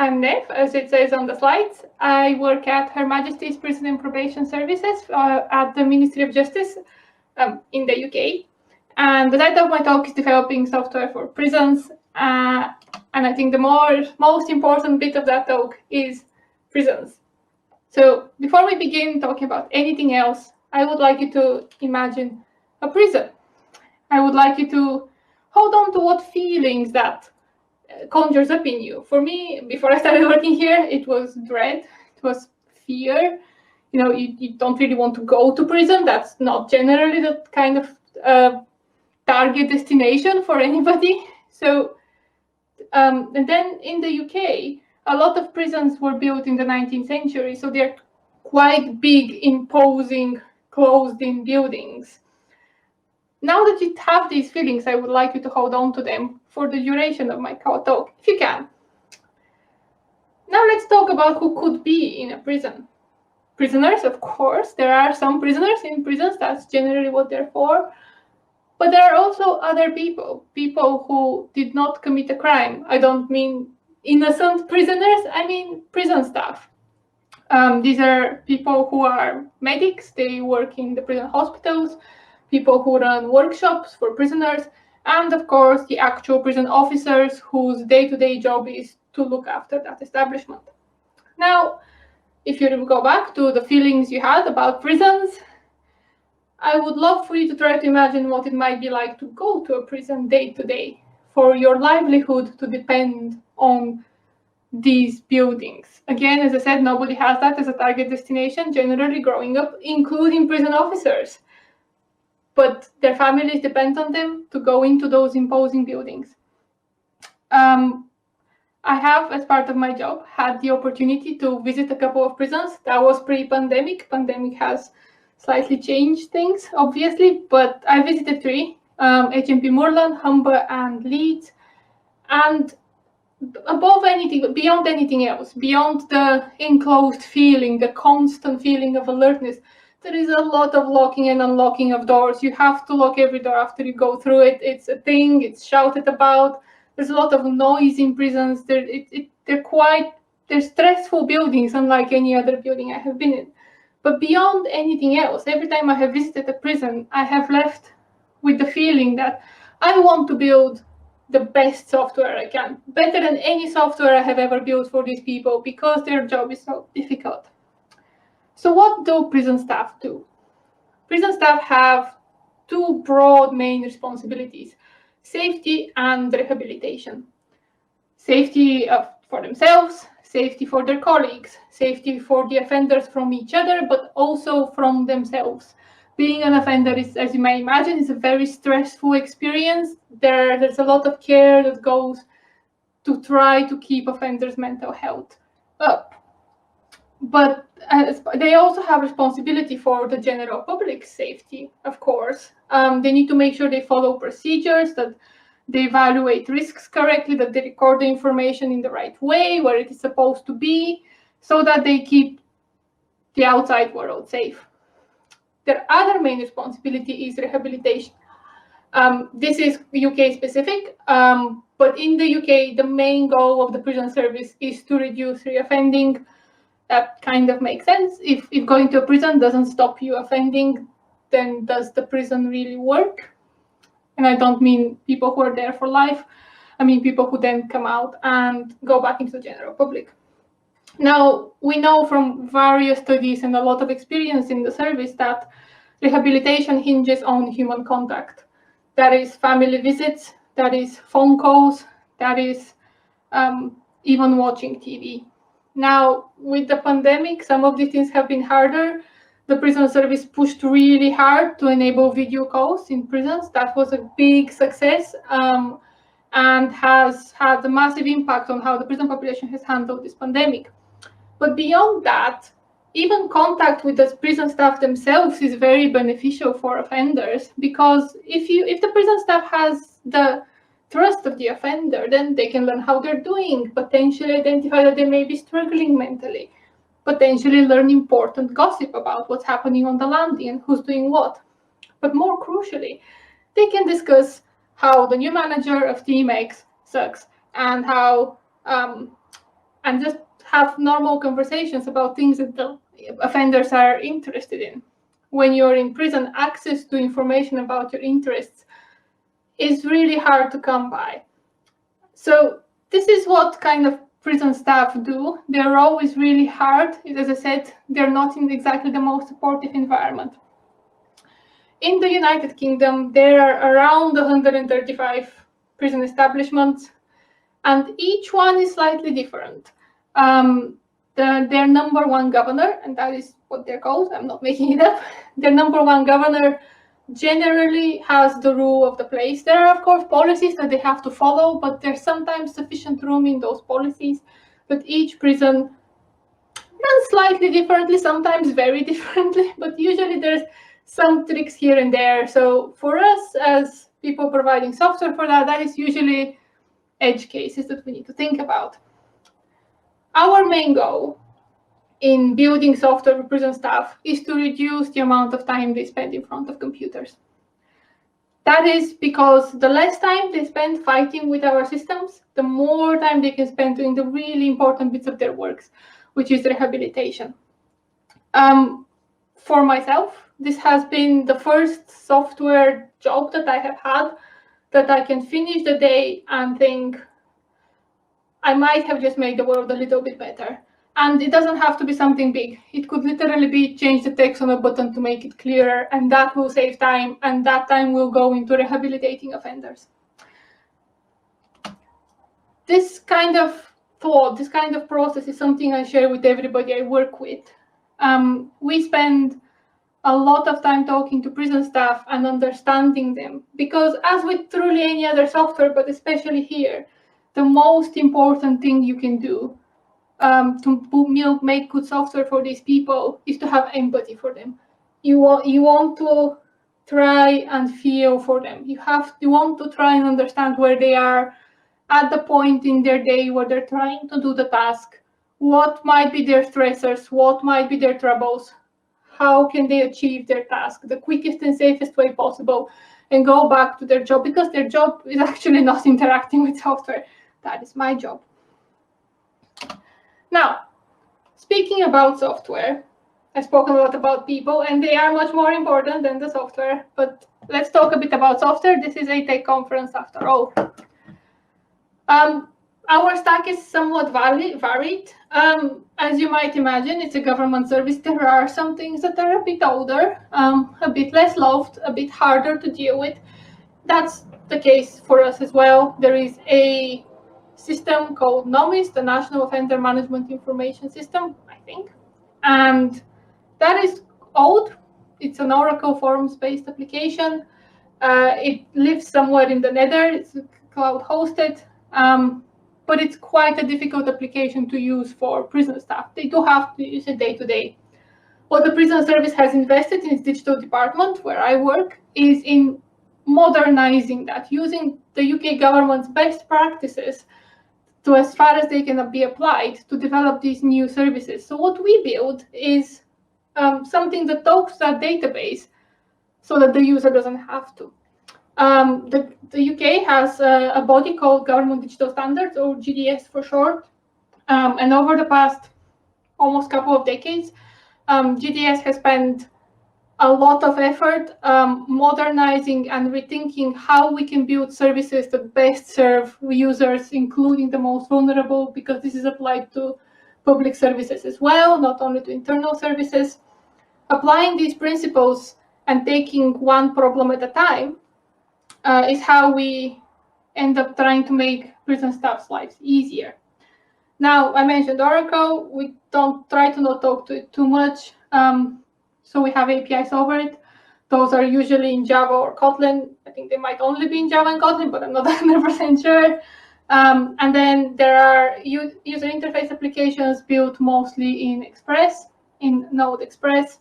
I'm Nev, as it says on the slides. I work at Her Majesty's Prison and Probation Services at the Ministry of Justice in the UK. And the title of my talk is Developing Software for Prisons. And I think the most important bit of that talk is prisons. So before we begin talking about anything else, I would like you to imagine a prison. I would like you to hold on to what feelings that conjures up in you. For me, before I started working here, it was dread, it was fear. You don't really want to go to prison. That's not generally the kind of target destination for anybody. So, and then in the UK, a lot of prisons were built in the 19th century, so they're quite big, imposing, closed-in buildings. Now that you have these feelings, I would like you to hold on to them for the duration of my talk, if you can. Now let's talk about who could be in a prison. Prisoners, of course. There are some prisoners in prisons. That's generally what they're for. But there are also other people who did not commit a crime. I don't mean innocent prisoners. I mean prison staff. These are people who are medics. They work in the prison hospitals. People who run workshops for prisoners, and of course the actual prison officers whose day-to-day job is to look after that establishment. Now, if you go back to the feelings you had about prisons, I would love for you to try to imagine what it might be like to go to a prison day-to-day, for your livelihood to depend on these buildings. Again, as I said, nobody has that as a target destination, generally growing up, including prison officers. But their families depend on them to go into those imposing buildings. I have, as part of my job, had the opportunity to visit a couple of prisons. That was pre-pandemic. Pandemic has slightly changed things, obviously, but I visited 3, HMP Moorland, Humber, and Leeds. And above anything, beyond anything else, beyond the enclosed feeling, the constant feeling of alertness, there is a lot of locking and unlocking of doors. You have to lock every door after you go through it. It's a thing, it's shouted about. There's a lot of noise in prisons. They're stressful buildings, unlike any other building I have been in. But beyond anything else, every time I have visited a prison, I have left with the feeling that I want to build the best software I can, better than any software I have ever built for these people, because their job is so difficult. So what do prison staff do? Prison staff have 2 broad main responsibilities: safety and rehabilitation. Safety for themselves, safety for their colleagues, safety for the offenders from each other, but also from themselves. Being an offender is, as you may imagine, is a very stressful experience. There's a lot of care that goes to try to keep offenders' mental health up. But they also have responsibility for the general public's safety, of course. They need to make sure they follow procedures, that they evaluate risks correctly, that they record the information in the right way, where it is supposed to be, so that they keep the outside world safe. Their other main responsibility is rehabilitation. This is UK specific, but in the UK, the main goal of the prison service is to reduce reoffending. That kind of makes sense. If going to a prison doesn't stop you offending, then does the prison really work? And I don't mean people who are there for life. I mean people who then come out and go back into the general public. Now, we know from various studies and a lot of experience in the service that rehabilitation hinges on human contact. That is family visits, that is phone calls, that is even watching TV. Now, with the pandemic, some of these things have been harder. The prison service pushed really hard to enable video calls in prisons. That was a big success and has had a massive impact on how the prison population has handled this pandemic. But beyond that, even contact with the prison staff themselves is very beneficial for offenders, because if the prison staff has the trust of the offender, then they can learn how they're doing, potentially identify that they may be struggling mentally, potentially learn important gossip about what's happening on the landing and who's doing what. But more crucially, they can discuss how the new manager of Team X sucks, and how and just have normal conversations about things that the offenders are interested in. When you're in prison, access to information about your interests is really hard to come by. So this is what kind of prison staff do. They're always really hard. As I said, they're not in exactly the most supportive environment. In the United Kingdom, there are around 135 prison establishments, and each one is slightly different. Their number one governor, and that is what they're called, I'm not making it up, their number one governor generally has the rule of the place. There are, of course, policies that they have to follow, but there's sometimes sufficient room in those policies that each prison runs slightly differently, sometimes very differently, but usually there's some tricks here and there. So for us as people providing software for that, that is usually edge cases that we need to think about. Our main goal in building software for prison staff is to reduce the amount of time they spend in front of computers. That is because the less time they spend fighting with our systems, the more time they can spend doing the really important bits of their works, which is rehabilitation. For myself, this has been the first software job that I have had that I can finish the day and think, I might have just made the world a little bit better. And it doesn't have to be something big. It could literally be change the text on a button to make it clearer, and that will save time, and that time will go into rehabilitating offenders. This kind of thought, this kind of process is something I share with everybody I work with. We spend a lot of time talking to prison staff and understanding them, because as with truly any other software, but especially here, the most important thing you can do to make good software for these people is to have empathy for them. You want to try and feel for them. You want to try and understand where they are at the point in their day where they're trying to do the task. What might be their stressors? What might be their troubles? How can they achieve their task the quickest and safest way possible and go back to their job, because their job is actually not interacting with software. That is my job. Now, speaking about software, I spoke a lot about people, and they are much more important than the software, but let's talk a bit about software. This is a tech conference after all. Our stack is somewhat varied. As you might imagine, it's a government service. There are some things that are a bit older, a bit less loved, a bit harder to deal with. That's the case for us as well. There is a system called NOMIS, the National Offender Management Information System, I think. And that is old. It's an Oracle Forms-based application. It lives somewhere in the Nether. It's cloud hosted. But it's quite a difficult application to use for prison staff. They do have to use it day to day. What the prison service has invested in its digital department, where I work, is in modernizing that, using the UK government's best practices to as far as they can be applied to develop these new services. So what we build is something that talks to that database so that the user doesn't have to. The UK has a body called Government Digital Standards, or GDS for short, and over the past almost couple of decades, GDS has spent a lot of effort modernizing and rethinking how we can build services that best serve users, including the most vulnerable, because this is applied to public services as well, not only to internal services. Applying these principles and taking one problem at a time is how we end up trying to make prison staff's lives easier. Now, I mentioned Oracle. We don't try to not talk to it too much. So we have APIs over it. Those are usually in Java or Kotlin. I think they might only be in Java and Kotlin, but I'm not 100% sure. And then there are user interface applications built mostly in Express, in Node Express.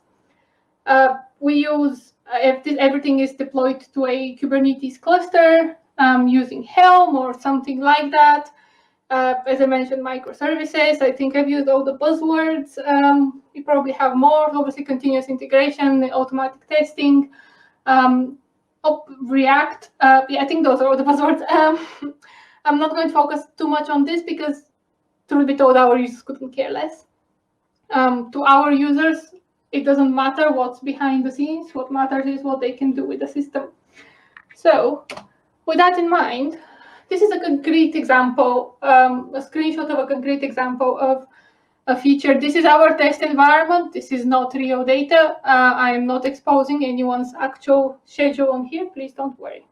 We use everything is deployed to a Kubernetes cluster using Helm or something like that. As I mentioned, microservices. I think I've used all the buzzwords. You probably have more. Obviously, continuous integration, automatic testing, React. Yeah, I think those are all the buzzwords. I'm not going to focus too much on this because truth be told, our users couldn't care less. To our users, it doesn't matter what's behind the scenes. What matters is what they can do with the system. So with that in mind, this is a concrete example, a screenshot of a concrete example of a feature. This is our test environment. This is not real data. I am not exposing anyone's actual schedule on here. Please don't worry.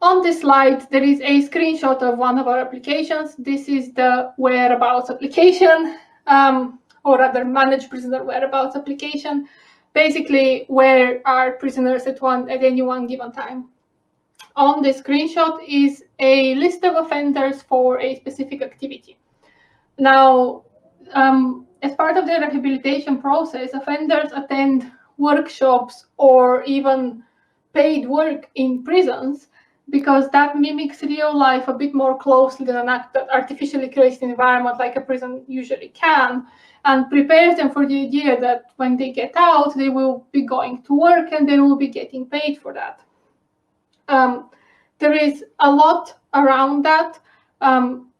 On this slide, there is a screenshot of one of our applications. This is the whereabouts application, or rather managed prisoner whereabouts application, basically where are prisoners at any one given time. On the screenshot is a list of offenders for a specific activity. Now, as part of the rehabilitation process, offenders attend workshops or even paid work in prisons because that mimics real life a bit more closely than an artificially created environment like a prison usually can, and prepares them for the idea that when they get out, they will be going to work and they will be getting paid for that. There is a lot around that.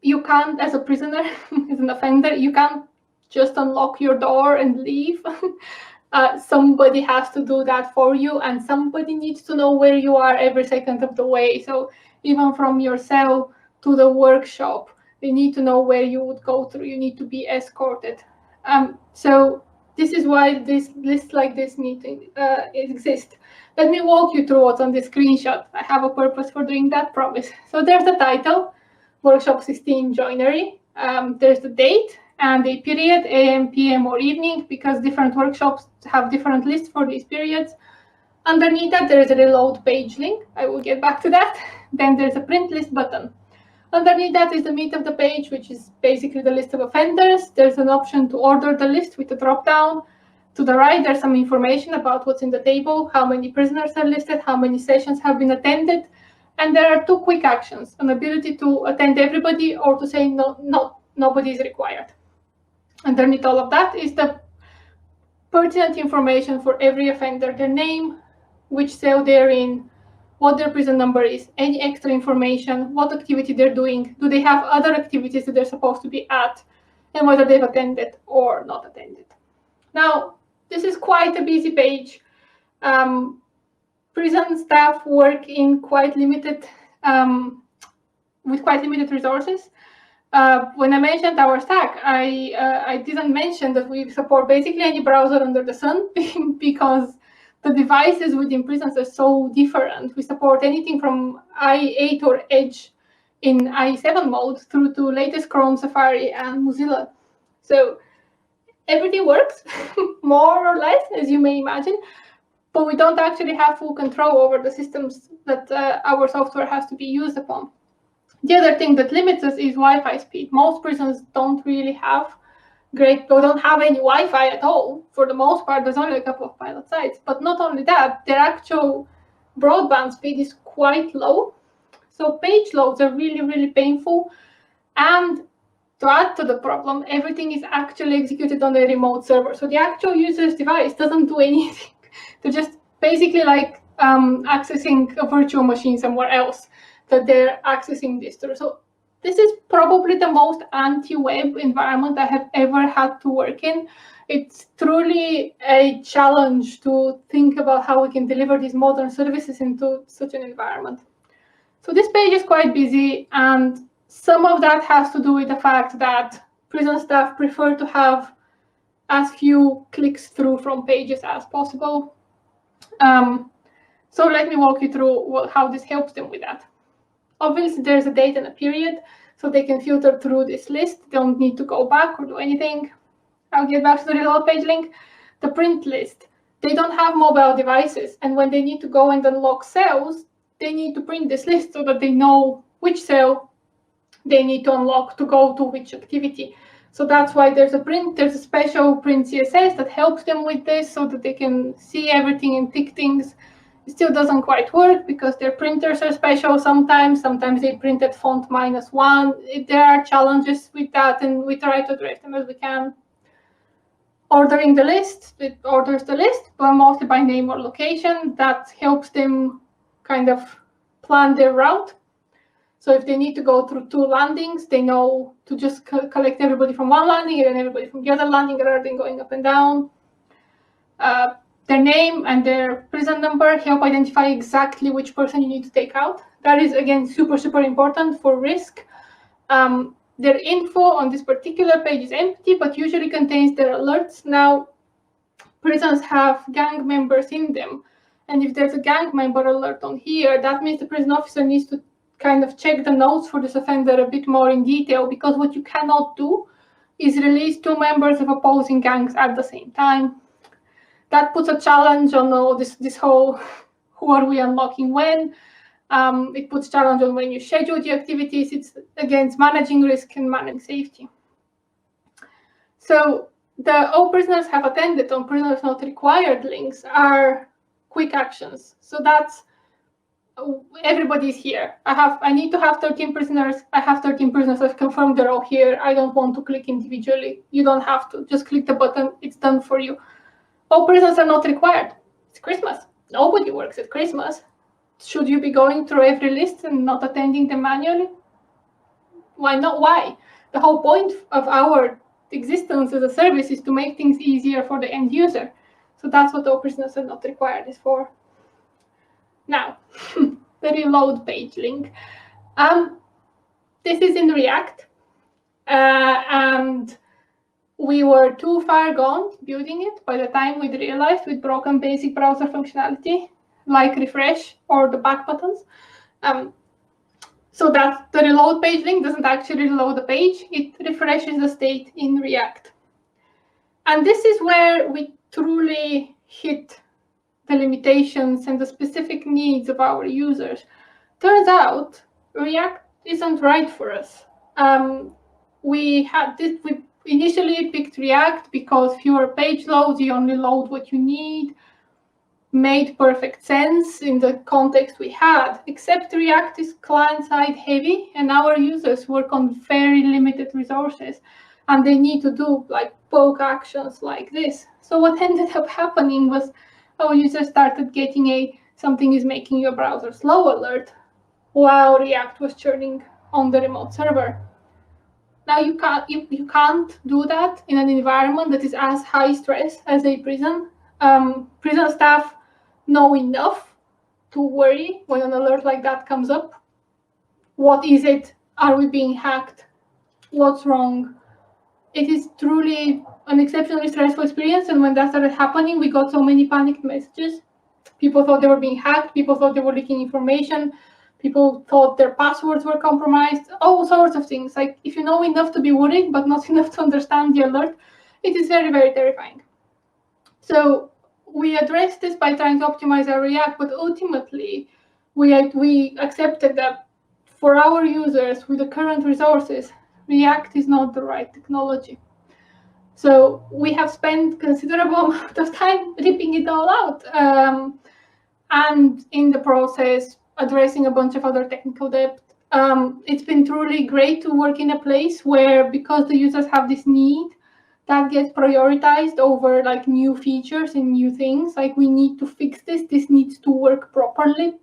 You can't, as a prisoner, as an offender, you can't just unlock your door and leave. Somebody has to do that for you, and somebody needs to know where you are every second of the way. So even from your cell to the workshop, they need to know where you would go through. You need to be escorted. So this is why this lists like this need to exist. Let me walk you through what's on the screenshot. I have a purpose for doing that, promise. So there's the title, Workshop 16 Joinery. There's the date and the period, AM, PM, or evening, because different workshops have different lists for these periods. Underneath that, there is a reload page link. I will get back to that. Then there's a print list button. Underneath that is the meat of the page, which is basically the list of offenders. There's an option to order the list with a drop-down. To the right, there's some information about what's in the table, how many prisoners are listed, how many sessions have been attended. And there are two quick actions, an ability to attend everybody or to say nobody is required. Underneath all of that is the pertinent information for every offender, their name, which cell they're in, what their prison number is, any extra information, what activity they're doing, do they have other activities that they're supposed to be at, and whether they've attended or not attended. Now, this is quite a busy page. Prison staff work in quite limited, with quite limited resources. When I mentioned our stack, I didn't mention that we support basically any browser under the sun because the devices within prisons are so different. We support anything from i8 or Edge in i7 mode through to latest Chrome, Safari, and Mozilla. So everything works, more or less, as you may imagine, but we don't actually have full control over the systems that our software has to be used upon. The other thing that limits us is Wi-Fi speed. Most prisons don't really have don't have any Wi-Fi at all. For the most part, there's only a couple of pilot sites. But not only that, their actual broadband speed is quite low. So page loads are really, really painful. And to add to the problem, everything is actually executed on a remote server. So the actual user's device doesn't do anything. They're just basically like accessing a virtual machine somewhere else that they're accessing this through. So this is probably the most anti-web environment I have ever had to work in. It's truly a challenge to think about how we can deliver these modern services into such an environment. So this page is quite busy, and some of that has to do with the fact that prison staff prefer to have as few clicks through from pages as possible. So let me walk you through how this helps them with that. Obviously, there's a date and a period, so they can filter through this list. They don't need to go back or do anything. I'll get back to the reload page link. The print list. They don't have mobile devices, and when they need to go and unlock cells, they need to print this list so that they know which cell they need to unlock to go to which activity. So that's why there's a special print CSS that helps them with this so that they can see everything and tick things. It still doesn't quite work because their printers are special sometimes. Sometimes they print at font -1. There are challenges with that, and we try to address them as we can. Ordering the list, it orders the list, but mostly by name or location. That helps them kind of plan their route. So if they need to go through 2 landings, they know to just collect everybody from one landing and then everybody from the other landing rather than going up and down. Their name and their prison number help identify exactly which person you need to take out. That is, again, super, super important for risk. Their info on this particular page is empty, but usually contains their alerts. Now, prisons have gang members in them. And if there's a gang member alert on here, that means the prison officer needs to kind of check the notes for this offender a bit more in detail, because what you cannot do is release 2 members of opposing gangs at the same time. That puts a challenge on this whole who are we unlocking when. It puts challenge on when you schedule the activities. It's against managing risk and managing safety. So the all prisoners have attended on prisoners not required links are quick actions. So that's everybody's here. I need to have 13 prisoners. I have 13 prisoners. I've confirmed they're all here. I don't want to click individually. You don't have to. Just click the button. It's done for you. All prisoners are not required. It's Christmas. Nobody works at Christmas. Should you be going through every list and not attending them manually? Why not? Why? The whole point of our existence as a service is to make things easier for the end user. So that's what all prisoners are not required is for. Now, the reload page link. This is in React, and we were too far gone building it by the time we'd realized we'd broken basic browser functionality, like refresh or the back buttons. So that the reload page link doesn't actually reload the page, it refreshes the state in React. And this is where we truly hit the limitations and the specific needs of our users. Turns out React isn't right for us. We initially picked React because fewer page loads, you only load what you need, made perfect sense in the context we had, except React is client-side heavy and our users work on very limited resources and they need to do like poke actions like this. So what ended up happening was our users started getting something is making your browser slow alert while React was churning on the remote server. Now you can't do that in an environment that is as high stress as a prison. Prison staff know enough to worry when an alert like that comes up. What is it? Are we being hacked? What's wrong? It is truly an exceptionally stressful experience, and when that started happening, we got so many panicked messages. People thought they were being hacked, people thought they were leaking information, people thought their passwords were compromised, all sorts of things. Like, if you know enough to be worried, but not enough to understand the alert, it is very, very terrifying. So we addressed this by trying to optimize our React, but ultimately, we accepted that for our users with the current resources, React is not the right technology. So we have spent considerable amount of time ripping it all out, and in the process, addressing a bunch of other technical debt. It's been truly great to work in a place where, because the users have this need, that gets prioritized over like new features and new things. Like, we need to fix this. This needs to work properly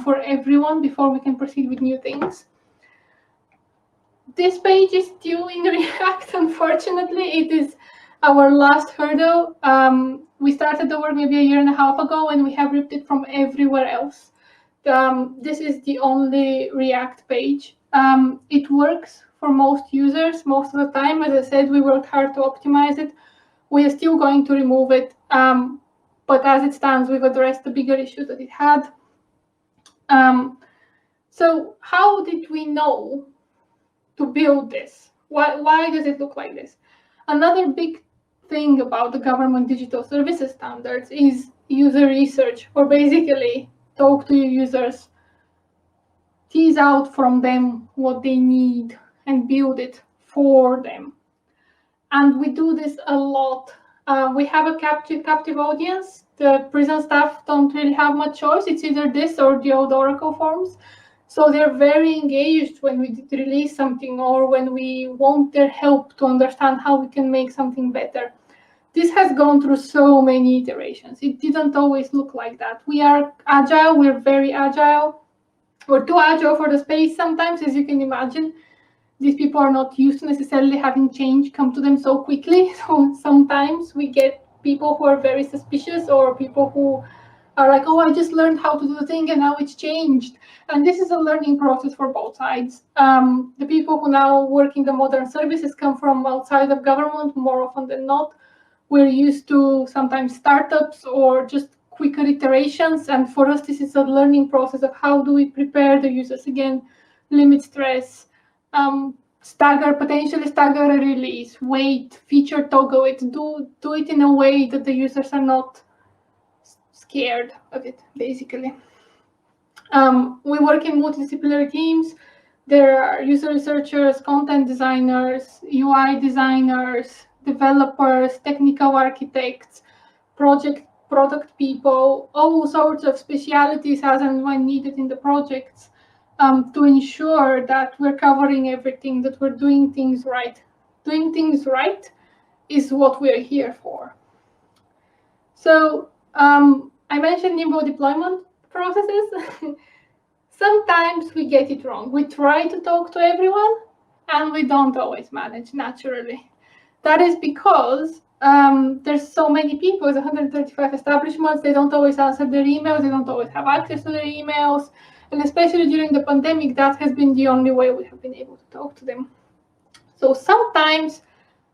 for everyone before we can proceed with new things. This page is still in React, unfortunately. It is our last hurdle. We started the work maybe a year and a half ago, and we have ripped it from everywhere else. This is the only React page. It works for most users most of the time. As I said, we worked hard to optimize it. We are still going to remove it, but as it stands, we've addressed the bigger issues that it had. So how did we know to build this? Why does it look like this? Another big thing about the government digital services standards is user research, or basically talk to your users, tease out from them what they need and build it for them. And we do this a lot. We have a captive audience. The prison staff don't really have much choice. It's either this or the old Oracle forms. So they're very engaged when we release something or when we want their help to understand how we can make something better. This has gone through so many iterations. It didn't always look like that. We are agile. We're very agile. We're too agile for the space sometimes, as you can imagine. These people are not used to necessarily having change come to them so quickly. So sometimes we get people who are very suspicious, or people who are like, oh, I just learned how to do the thing and now it's changed. And this is a learning process for both sides. The people who now work in the modern services come from outside of government more often than not. We're used to sometimes startups or just quicker iterations. And for us, this is a learning process of how do we prepare the users again, limit stress, potentially stagger a release, wait, feature toggle it, do it in a way that the users are not scared of it, basically. We work in multidisciplinary teams. There are user researchers, content designers, UI designers, developers, technical architects, product people, all sorts of specialities as and when needed in the projects, to ensure that we're covering everything, that we're doing things right. Doing things right is what we're here for. So I mentioned nimble deployment processes. Sometimes we get it wrong. We try to talk to everyone, and we don't always manage naturally. That is because there's so many people, there's 135 establishments, they don't always answer their emails, they don't always have access to their emails, and especially during the pandemic, that has been the only way we have been able to talk to them. So sometimes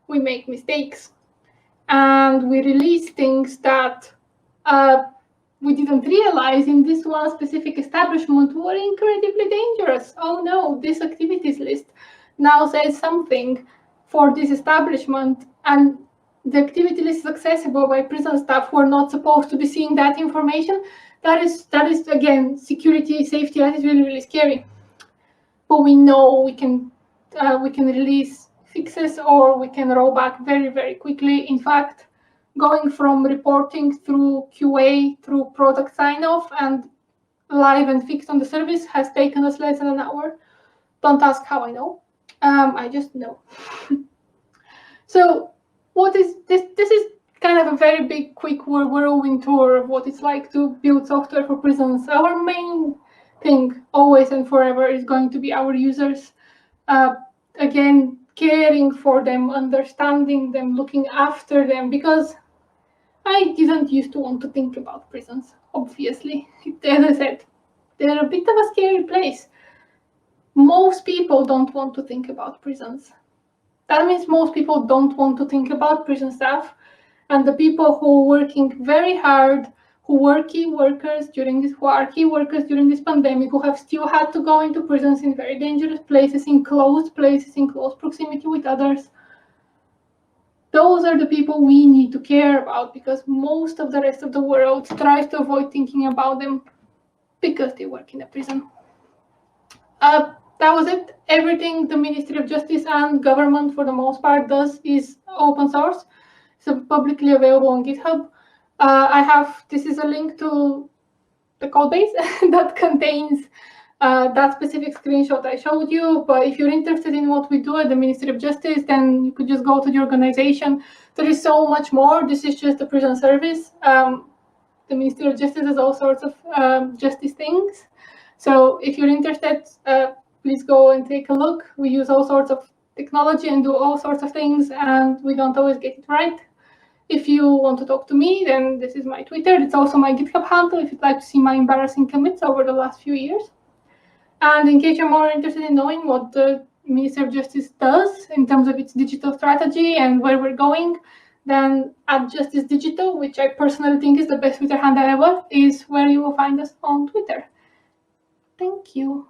we make mistakes, and we release things that we didn't realize in this one specific establishment were incredibly dangerous. Oh no, this activities list now says something for this establishment, and the activity list is accessible by prison staff who are not supposed to be seeing that information. That is again, security, safety, that is really, really scary. But we know we can release fixes, or we can roll back very, very quickly. In fact, going from reporting through QA, through product sign-off, and live and fixed on the service has taken us less than an hour. Don't ask how I know. I just know. So what is this? This is kind of a very big, quick whirlwind tour of what it's like to build software for prisons. Our main thing, always and forever, is going to be our users. Again, caring for them, understanding them, looking after them, because I didn't used to want to think about prisons, obviously. As I said, they're a bit of a scary place. Most people don't want to think about prisons. That means most people don't want to think about prison staff, and the people who are working very hard, who are key workers during this pandemic, who have still had to go into prisons in very dangerous places, in close proximity with others. Those are the people we need to care about, because most of the rest of the world tries to avoid thinking about them because they work in a prison. That was it. Everything the Ministry of Justice and government, for the most part, does is open source. It's publicly available on GitHub. This is a link to the code base that contains that specific screenshot I showed you. But if you're interested in what we do at the Ministry of Justice, then you could just go to the organization. There is so much more. This is just the prison service. The Ministry of Justice has all sorts of justice things. So if you're interested, please go and take a look. We use all sorts of technology and do all sorts of things, and we don't always get it right. If you want to talk to me, then this is my Twitter. It's also my GitHub handle if you'd like to see my embarrassing commits over the last few years. And in case you're more interested in knowing what the Ministry of Justice does in terms of its digital strategy and where we're going, then at Justice Digital, which I personally think is the best Twitter handle ever, is where you will find us on Twitter. Thank you.